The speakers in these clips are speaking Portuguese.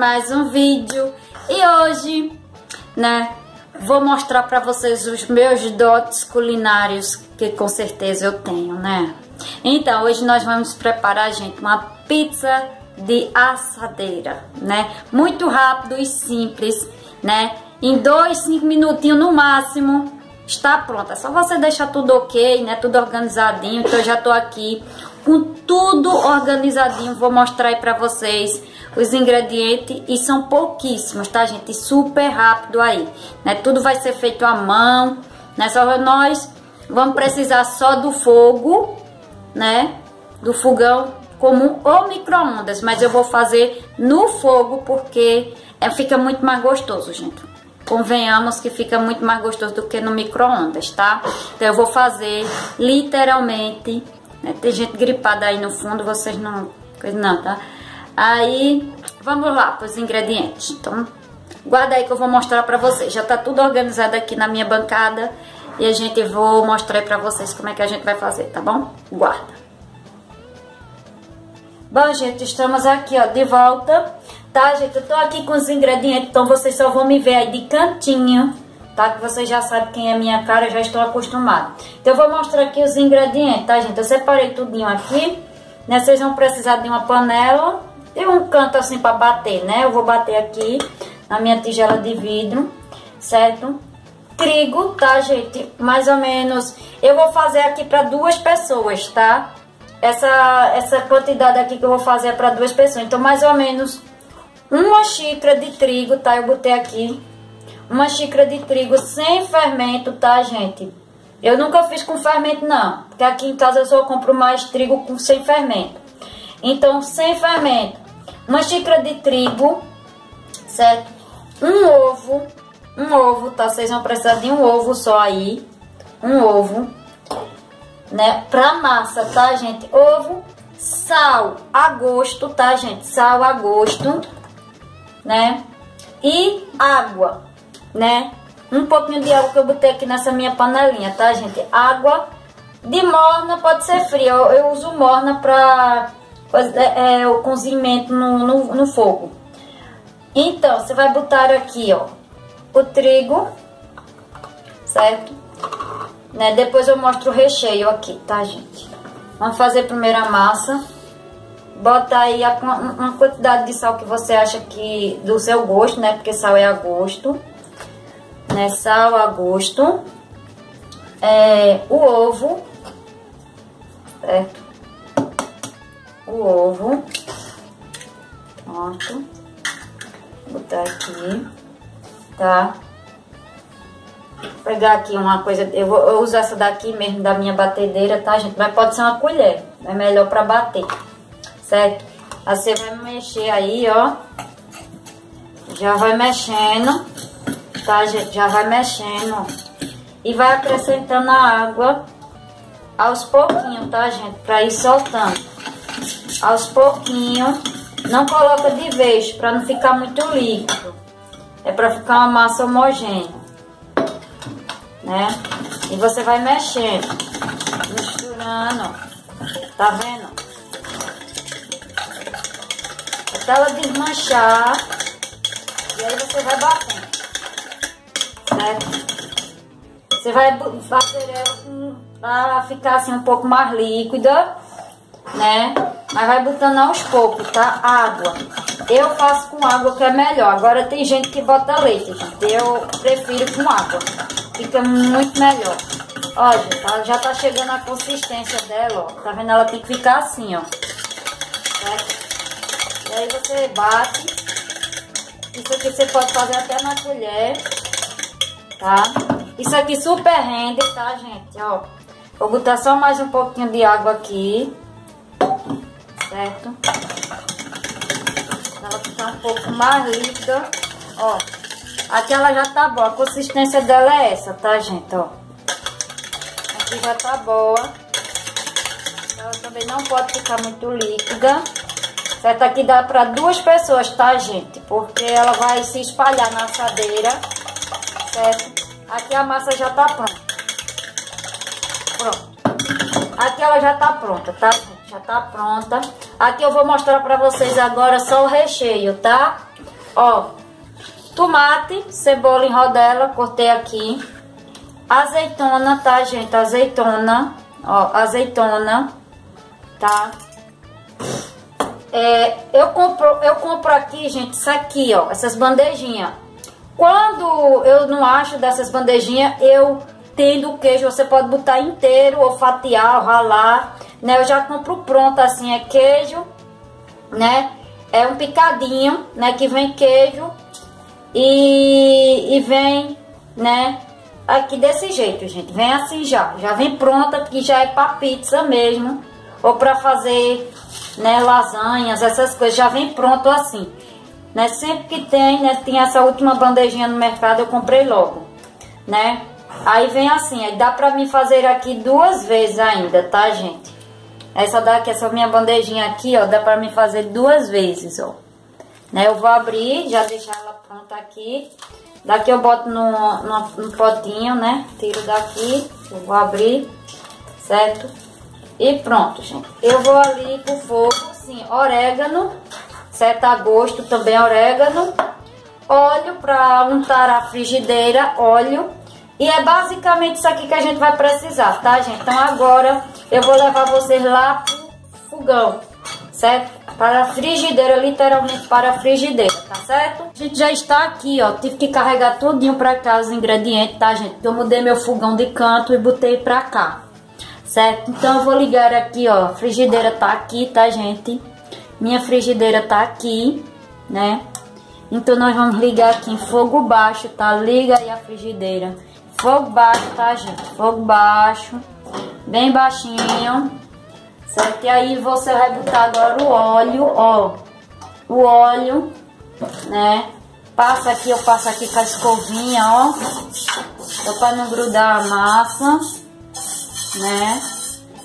mais um vídeo. E hoje, né, vou mostrar pra vocês os meus dotes culinários, que com certeza eu tenho, né? Então, hoje nós vamos preparar, gente, uma pizza de assadeira, né? Muito rápido e simples, né? Em 2, 5 minutinhos no máximo, está pronta. É só você deixar tudo ok, né? Tudo organizadinho. Então eu já tô aqui com tudo organizadinho. Vou mostrar aí pra vocês os ingredientes. E são pouquíssimos, tá, gente? Super rápido aí, né? Tudo vai ser feito à mão, né? Só nós vamos precisar só do fogo, né? Do fogão comum ou micro-ondas. Mas eu vou fazer no fogo porque fica muito mais gostoso, gente. Convenhamos que fica muito mais gostoso do que no micro-ondas, tá? Então eu vou fazer literalmente, né? Tem gente gripada aí no fundo, vocês não, tá? Aí, vamos lá para os ingredientes. Então, guarda aí que eu vou mostrar pra vocês. Já tá tudo organizado aqui na minha bancada e a gente vou mostrar aí pra vocês como é que a gente vai fazer, tá bom? Guarda. Bom, gente, estamos aqui, ó, de volta. Tá, gente? Eu tô aqui com os ingredientes, então vocês só vão me ver aí de cantinho, tá? Que vocês já sabem quem é minha cara, já estou acostumado. Então eu vou mostrar aqui os ingredientes, tá, gente? Eu separei tudinho aqui, né? Vocês vão precisar de uma panela e um canto assim pra bater, né? Eu vou bater aqui na minha tigela de vidro, certo? Trigo, tá, gente? Mais ou menos, eu vou fazer aqui pra 2 pessoas, tá? Essa quantidade aqui que eu vou fazer é pra 2 pessoas, então mais ou menos 1 xícara de trigo, tá? Eu botei aqui 1 xícara de trigo sem fermento, tá, gente? Eu nunca fiz com fermento, não. Porque aqui em casa eu só compro mais trigo sem fermento. Então, sem fermento. 1 xícara de trigo, certo? Um ovo, tá? Vocês vão precisar de um ovo só aí. Um ovo, né? Pra massa, tá, gente? Ovo, sal a gosto, tá, gente? Sal a gosto, né? E água, né? Um pouquinho de água que eu botei aqui nessa minha panelinha, tá, gente? Água de morna, pode ser fria. Eu uso morna pra o cozimento no fogo. Então, você vai botar aqui, ó, o trigo, certo? Né? Depois eu mostro o recheio aqui, tá, gente? Vamos fazer primeiro a massa. Bota aí uma quantidade de sal que você acha que do seu gosto, né? Porque sal é a gosto, né? Sal a gosto. O ovo, certo? O ovo. Pronto. Vou botar aqui, tá? Vou pegar aqui uma coisa, eu uso essa daqui mesmo da minha batedeira, tá, gente? Mas pode ser uma colher, é melhor pra bater, certo? Aí você vai mexer aí, ó. Já vai mexendo, tá, gente? Já vai mexendo. E vai acrescentando a água aos pouquinhos, tá, gente? Pra ir soltando. Aos pouquinhos. Não coloca de vez, pra não ficar muito líquido. É pra ficar uma massa homogênea, né? E você vai mexendo, misturando, tá vendo? Até ela desmanchar. E aí você vai batendo, certo? Você vai fazer ela pra ficar assim um pouco mais líquida, né? Mas vai botando aos poucos, tá? Água. Eu faço com água que é melhor. Agora tem gente que bota leite, gente. Eu prefiro com água. Fica muito melhor. Ó, gente, ela já tá chegando a consistência dela, ó. Tá vendo? Ela tem que ficar assim, ó. Certo? E aí você bate. Isso aqui você pode fazer até na colher, tá? Isso aqui super rende, tá, gente? Ó, vou botar só mais um pouquinho de água aqui. Certo? Ela ficar um pouco mais líquida. Ó, aqui ela já tá boa. A consistência dela é essa, tá, gente? Ó, aqui já tá boa. Ela também não pode ficar muito líquida. Certo? Aqui dá pra 2 pessoas, tá, gente? Porque ela vai se espalhar na assadeira. Certo? Aqui a massa já tá pronta. Pronto. Aqui ela já tá pronta, tá, gente? Já tá pronta. Aqui eu vou mostrar pra vocês agora só o recheio, tá? Ó, tomate, cebola em rodela, cortei aqui. Azeitona, tá, gente? Azeitona, ó, azeitona, tá? Eu compro aqui, gente, isso aqui, ó, essas bandejinhas. Quando eu não acho dessas bandejinhas, eu tendo o queijo, você pode botar inteiro, ou fatiar, ou ralar, né? Eu já compro pronto, assim, é queijo, né? É um picadinho, né? Que vem queijo e vem, né? Aqui desse jeito, gente. Vem assim já vem pronta, porque já é pra pizza mesmo, ou pra fazer, né, lasanhas, essas coisas, já vem pronto assim, né? Sempre que tem, né, tem essa última bandejinha no mercado, eu comprei logo, né? Aí vem assim, aí dá pra mim fazer aqui 2 vezes ainda, tá, gente? Essa daqui, essa minha bandejinha aqui, ó, dá pra mim fazer 2 vezes, ó, né? Eu vou abrir, já deixar ela pronta aqui. Daqui eu boto no potinho, né? Tiro daqui, eu vou abrir, certo? E pronto, gente. Eu vou ali pro fogo, assim, orégano, certo? A gosto também orégano. Óleo pra untar a frigideira, óleo. E é basicamente isso aqui que a gente vai precisar, tá, gente? Então agora eu vou levar vocês lá pro fogão, certo? Para a frigideira, literalmente para a frigideira, tá certo? A gente já está aqui, ó. Tive que carregar tudinho pra cá os ingredientes, tá, gente? Eu mudei meu fogão de canto e botei pra cá, certo? Então eu vou ligar aqui, ó. A frigideira tá aqui, tá, gente? Minha frigideira tá aqui, né? Então nós vamos ligar aqui em fogo baixo, tá? Liga aí a frigideira. Fogo baixo, tá, gente? Fogo baixo, bem baixinho, certo? E aí você vai botar agora o óleo, ó. O óleo, né? Passa aqui, eu passo aqui com a escovinha, ó. Só pra não grudar a massa, né?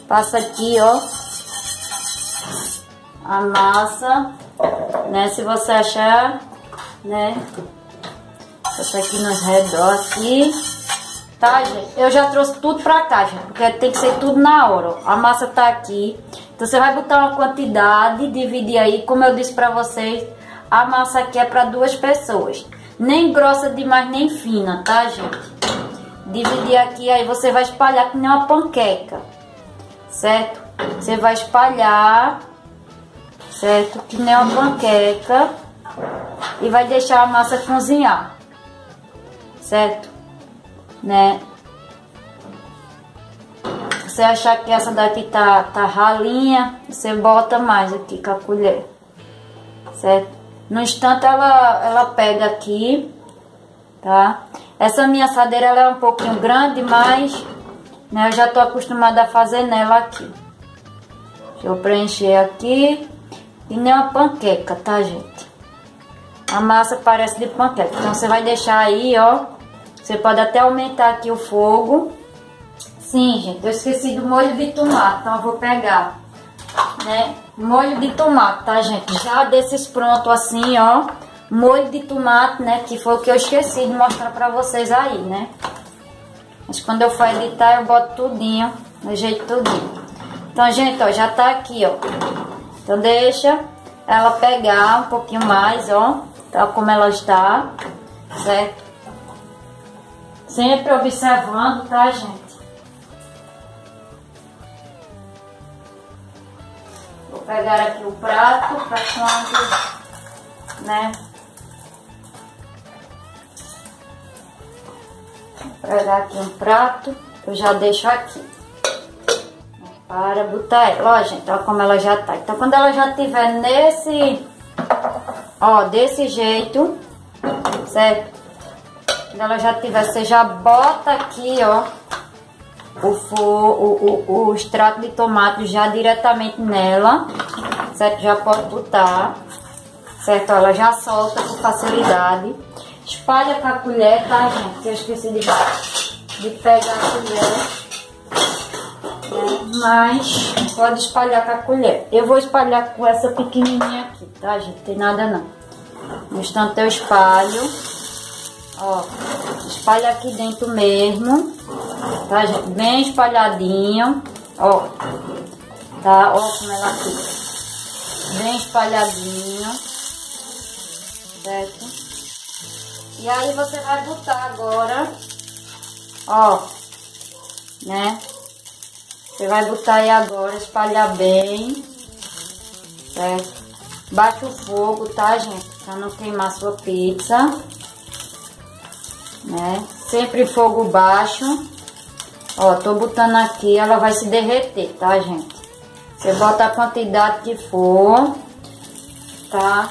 Passa aqui, ó. A massa, né? Se você achar, né? Passa aqui nos redor aqui. Tá, gente? Eu já trouxe tudo pra cá, gente, porque tem que ser tudo na hora, ó. A massa tá aqui. Então você vai botar uma quantidade, dividir aí. Como eu disse pra vocês, a massa aqui é pra 2 pessoas. Nem grossa demais, nem fina, tá, gente? Dividir aqui, aí você vai espalhar que nem uma panqueca, certo? Você vai espalhar, certo? Que nem uma panqueca. E vai deixar a massa cozinhar, certo? Né? Se você achar que essa daqui tá ralinha, você bota mais aqui com a colher, certo? No instante ela pega aqui, tá? Essa minha assadeira ela é um pouquinho grande, mas, né, eu já tô acostumada a fazer nela aqui. Deixa eu preencher aqui. E nem uma panqueca, tá, gente? A massa parece de panqueca. Então você vai deixar aí, ó. Você pode até aumentar aqui o fogo. Sim, gente, eu esqueci do molho de tomate, então eu vou pegar, né? Molho de tomate, tá, gente? Já desses pronto assim, ó. Molho de tomate, né? Que foi o que eu esqueci de mostrar pra vocês aí, né? Mas quando eu for editar, eu boto tudinho, do jeito tudinho. Então, gente, ó, já tá aqui, ó. Então deixa ela pegar um pouquinho mais, ó. Tal como ela está, certo? Sempre observando, tá, gente? Vou pegar aqui o prato para quando, né? Vou pegar aqui um prato, eu já deixo aqui. Para botar ela, ó, gente, ó como ela já tá. Então, quando ela já tiver nesse, ó, desse jeito, certo? Quando ela já tiver, você já bota aqui, ó, o extrato de tomate já diretamente nela, certo? Já pode botar, certo? Ela já solta com facilidade. Espalha com a colher, tá, gente? Eu esqueci de pegar a colher, né? Mas pode espalhar com a colher. Eu vou espalhar com essa pequenininha aqui, tá, gente? Não tem nada não. No instante eu espalho. Ó, espalha aqui dentro mesmo, tá, gente? Bem espalhadinho, ó, tá? Ó como ela fica, bem espalhadinho, certo? E aí você vai botar agora, ó, né? Você vai botar aí agora, espalhar bem, certo? Baixa o fogo, tá, gente? Pra não queimar sua pizza, né? Sempre fogo baixo. Ó, tô botando aqui, ela vai se derreter, tá, gente? Você bota a quantidade que for, tá?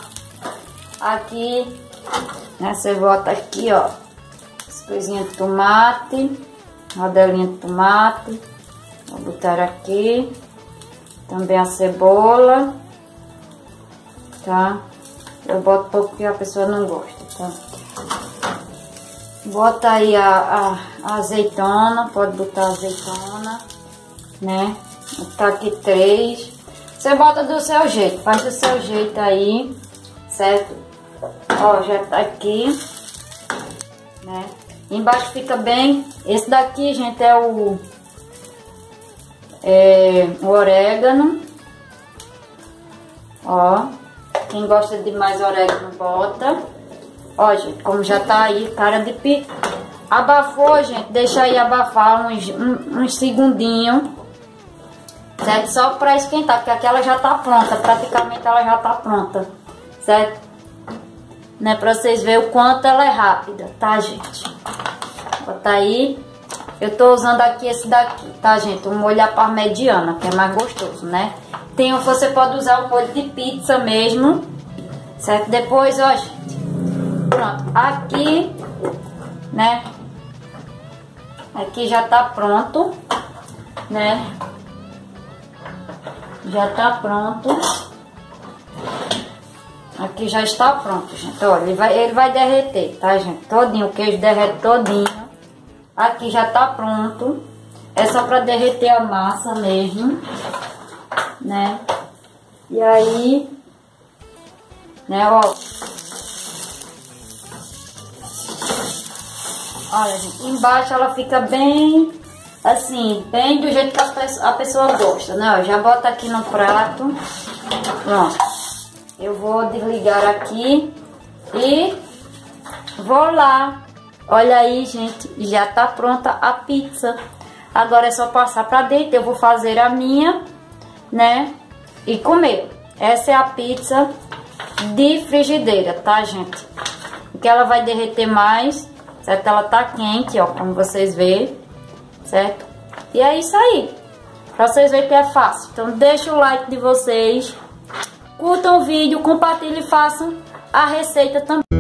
Aqui, né, você bota aqui, ó, as coisinhas de tomate, rodelinha de tomate. Vou botar aqui. Também a cebola, tá? Eu boto pouco porque a pessoa não gosta, tá? Bota aí a azeitona, pode botar azeitona, né? Vou botar aqui 3. Você bota do seu jeito, faz do seu jeito aí, certo? Ó, já tá aqui, né? Embaixo fica bem. Esse daqui, gente, é o orégano. Ó, quem gosta de mais orégano bota. Ó, gente, como já tá aí, cara de pico. Abafou, gente, deixa aí abafar uns segundinhos, certo? Só pra esquentar, porque aqui ela já tá pronta, praticamente ela já tá pronta, certo? Né, pra vocês verem o quanto ela é rápida, tá, gente? Bota aí. Eu tô usando aqui esse daqui, tá, gente? O molho à parmegiana, que é mais gostoso, né? Você pode usar o molho de pizza mesmo, certo? Depois, ó, gente, pronto. Aqui, né? Aqui já tá pronto, né? Já tá pronto. Aqui já está pronto, gente. Olha, ele vai derreter, tá, gente? Todinho, o queijo derrete todinho. Aqui já tá pronto. É só pra derreter a massa mesmo, né? E aí, né, ó. Olha, gente, embaixo ela fica bem, assim, bem do jeito que a pessoa gosta, né? Ó, já bota aqui no prato. Pronto. Eu vou desligar aqui e vou lá. Olha aí, gente, já tá pronta a pizza. Agora é só passar pra dentro. Eu vou fazer a minha, né? E comer. Essa é a pizza de frigideira, tá, gente? Porque ela vai derreter mais, certo? Ela tá quente, ó, como vocês veem, certo? E é isso aí. Pra vocês verem que é fácil. Então deixa o like de vocês. Curtam o vídeo, compartilhem e façam a receita também.